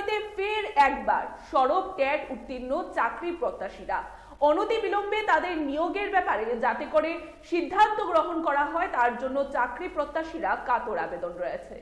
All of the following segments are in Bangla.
দাবিতে ফের একবার সরব ট্যাট উত্তীর্ণ চাকরি প্রত্যাশীরা। অনতিবিলম্বে তাদের নিয়োগের ব্যাপারে যাতে করে সিদ্ধান্ত গ্রহণ করা হয় তার জন্য চাকরি প্রত্যাশীরা কাতর আবেদন রয়েছে।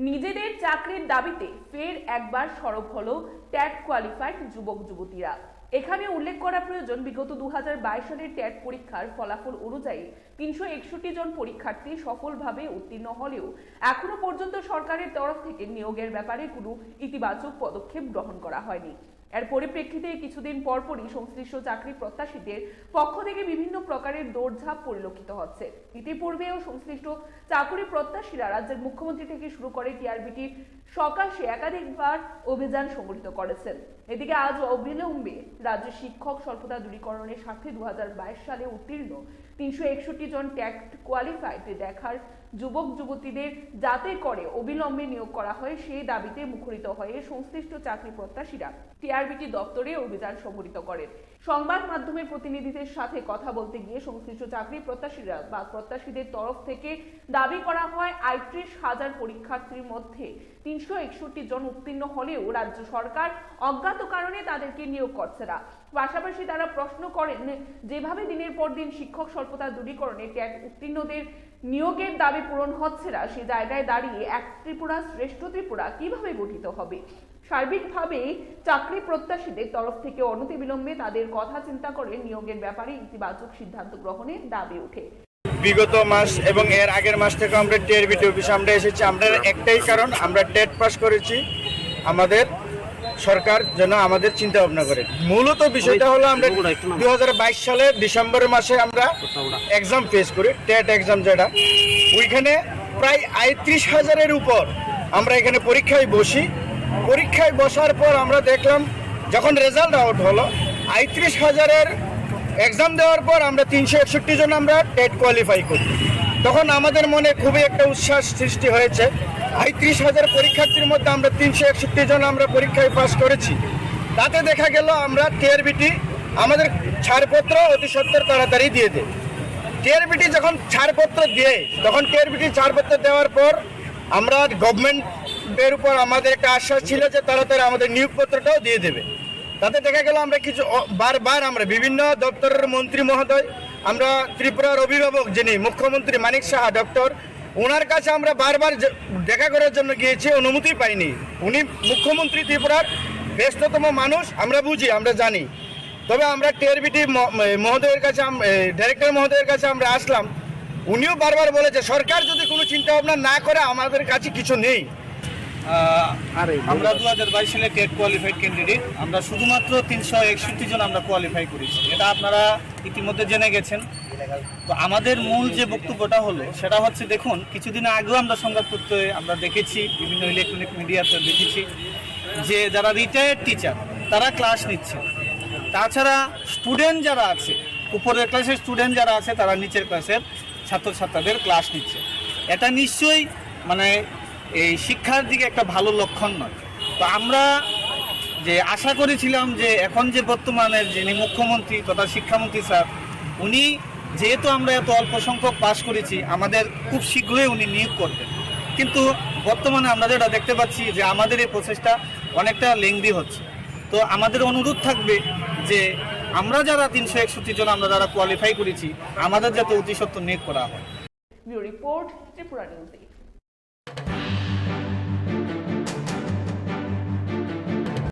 নিজেদের চাকরির দাবিতে ফের একবার সরব হলো ট্যাট কোয়ালিফাইড যুবক যুবতীরা। এখানে উল্লেখ করা প্রয়োজন, বিগত 2022 সালের ট্যাট পরীক্ষার ফলাফল অনুযায়ী 361 জন পরীক্ষার্থী সফলভাবে উত্তীর্ণ হলেও এখনো পর্যন্ত সরকারের তরফ থেকে নিয়োগের ব্যাপারে কোনো ইতিবাচক পদক্ষেপ গ্রহণ করা হয়নি। এর পরিপ্রেক্ষিতে কিছুদিন পরপরই সংশ্লিষ্ট চাকরি প্রত্যাশীদের পক্ষ থেকে বিভিন্ন প্রকারের দৌড়ঝাঁপ পরিলক্ষিত হচ্ছে। ইতিপূর্বেও সংশ্লিষ্ট চাকরি প্রত্যাশীরা রাজ্যের মুখ্যমন্ত্রী থেকে শুরু করে টিআরবিটির সকাশে একাধিকবার অভিযান সংগঠিত করেছেন। এদিকে আজ অবিলম্বে রাজ্যের শিক্ষক স্বল্পতা দূরীকরণের স্বার্থে 2022 সালে উত্তীর্ণ 361 জন ট্যাট কোয়ালিফাইড দেখার যুবক যুবতীদের যাতে করে অবিলম্বে নিয়োগ করা হয় সেই দাবিতে মুখরিত হয়ে সংশ্লিষ্ট চাকরি প্রত্যাশীরা টিআরবিটি দপ্তরে অভিযান সংগঠিত করেন। সংবাদ মাধ্যমের প্রতিনিধিদের সাথে কথা বলতে গিয়ে সংশ্লিষ্ট চাকরি প্রত্যাশীরা বা প্রত্যাশীদের তরফ থেকে দাবি করা হয় ৩৮,০০০ পরীক্ষার্থীর মধ্যে 361 জন উত্তীর্ণ হলেও রাজ্য সরকার অজ্ঞাত কারণে তাদেরকে নিয়োগ করছে না। পাশাপাশি তারা প্রশ্ন করেন, যেভাবে দিনের পর দিন শিক্ষক স্বল্পতা দূরীকরণে ট্যাট উত্তীর্ণদের নিয়োগের দাবি পূরণ হচ্ছে না, সে জায়গায় দাঁড়িয়ে এক ত্রিপুরা শ্রেষ্ঠ ত্রিপুরা কিভাবে গঠিত হবে। সার্বিকভাবে চাকরি প্রত্যাশীদের তরফ থেকে অনতিবিলম্বে তাদের কথা চিন্তা করে নিয়োগের ব্যাপারে ইতিবাচক সিদ্ধান্ত গ্রহণের দাবি ওঠে। বিগত মাস এবং এর আগের মাস থেকে আমরা টিআরবিটি অফিসে আমরা এসেছি। আমরা একটাই কারণ, আমরা টেট পাস করেছি, আমাদের সরকার যেন আমাদের চিন্তা ভাবনা করে। মূলত বিষয়টা হলো আমরা 2022 সালে ডিসেম্বর মাসে আমরা এক্সাম ফেস করি, টেট এক্সাম যেটা, ওইখানে প্রায় ৩৮,০০০-এর উপর আমরা এখানে পরীক্ষায় বসি। পরীক্ষায় বসার পর আমরা দেখলাম যখন রেজাল্ট আউট হলো ৩৮,০০০-এর এক্সাম দেওয়ার পর আমরা 361 জন আমরা টেট কোয়ালিফাই করি। তখন আমাদের মনে খুবই একটা উচ্ছ্বাস সৃষ্টি হয়েছে। ৩৮,০০০ পরীক্ষার্থীর মধ্যে আমরা 361 জন আমরা পরীক্ষায় পাস করেছি। তাতে দেখা গেল আমরা টিআরবিটি আমাদের ছাড়পত্র অতি সত্বর তাড়াতাড়ি দিয়ে দেয়। টিআরবিটি যখন ছাড়পত্র দেয় তখন টিআরবিটি ছাড়পত্র দেওয়ার পর আমরা গভর্নমেন্টের উপর আমাদের একটা আশ্বাস ছিল যে তাড়াতাড়ি আমাদের নিয়োগপত্রটাও দিয়ে দেবে। তাতে দেখা গেল আমরা কিছু বারবার আমরা বিভিন্ন দপ্তরের মন্ত্রী মহোদয়, আমরা ত্রিপুরার অভিভাবক যিনি মুখ্যমন্ত্রী মানিক সাহা ডক্টর, ওনার কাছে আমরা বারবার দেখা করার জন্য গিয়েছি, অনুমতি পাইনি। উনি মুখ্যমন্ত্রী ত্রিপুরার ব্যস্ততম মানুষ, আমরা বুঝি, আমরা জানি। তবে আমরা টিআরবিটি মহোদয়ের কাছে, ডাইরেক্টর মহোদয়ের কাছে আমরা আসলাম, উনিও বারবার বলেছে সরকার যদি কোনো চিন্তা ভাবনা না করে আমাদের কাছে কিছু নেই। আমরা 2022 সালে টেট কোয়ালিফাইড ক্যান্ডিডেট, আমরা শুধুমাত্র 361 জন আমরা কোয়ালিফাই করেছি, এটা আপনারা ইতিমধ্যে জেনে গেছেন। তো আমাদের মূল যে বক্তব্যটা হলো সেটা হচ্ছে, দেখুন কিছুদিন আগেও আমরা সংবাদপত্রে আমরা দেখেছি, বিভিন্ন ইলেকট্রনিক মিডিয়াতে দেখেছি যে যারা রিটায়ার্ড টিচার তারা ক্লাস নিচ্ছে, তাছাড়া স্টুডেন্ট যারা আছে, উপরের ক্লাসের স্টুডেন্ট যারা আছে তারা নিচের ক্লাসের ছাত্রছাত্রীদের ক্লাস নিচ্ছে। এটা নিশ্চয়ই মানে এই শিক্ষার দিকে একটা ভালো লক্ষণ নয়। তো আমরা যে আশা করেছিলাম যে এখন যে বর্তমানের যিনি মুখ্যমন্ত্রী তথা শিক্ষামন্ত্রী স্যার, উনি যেহেতু আমরা এত অল্প সংখ্যক পাস করেছি, আমাদের খুব শীঘ্রই উনি নিয়োগ করবেন। কিন্তু বর্তমানে আমরা যেটা দেখতে পাচ্ছি যে আমাদের এই প্রসেসটা অনেকটা লেংদি হচ্ছে। তো আমাদের অনুরোধ থাকবে যে আমরা যারা 361 জন আমরা যারা কোয়ালিফাই করেছি, আমাদের যাতে অতি সত্বর নিয়োগ করা হয়। Report Tripura news.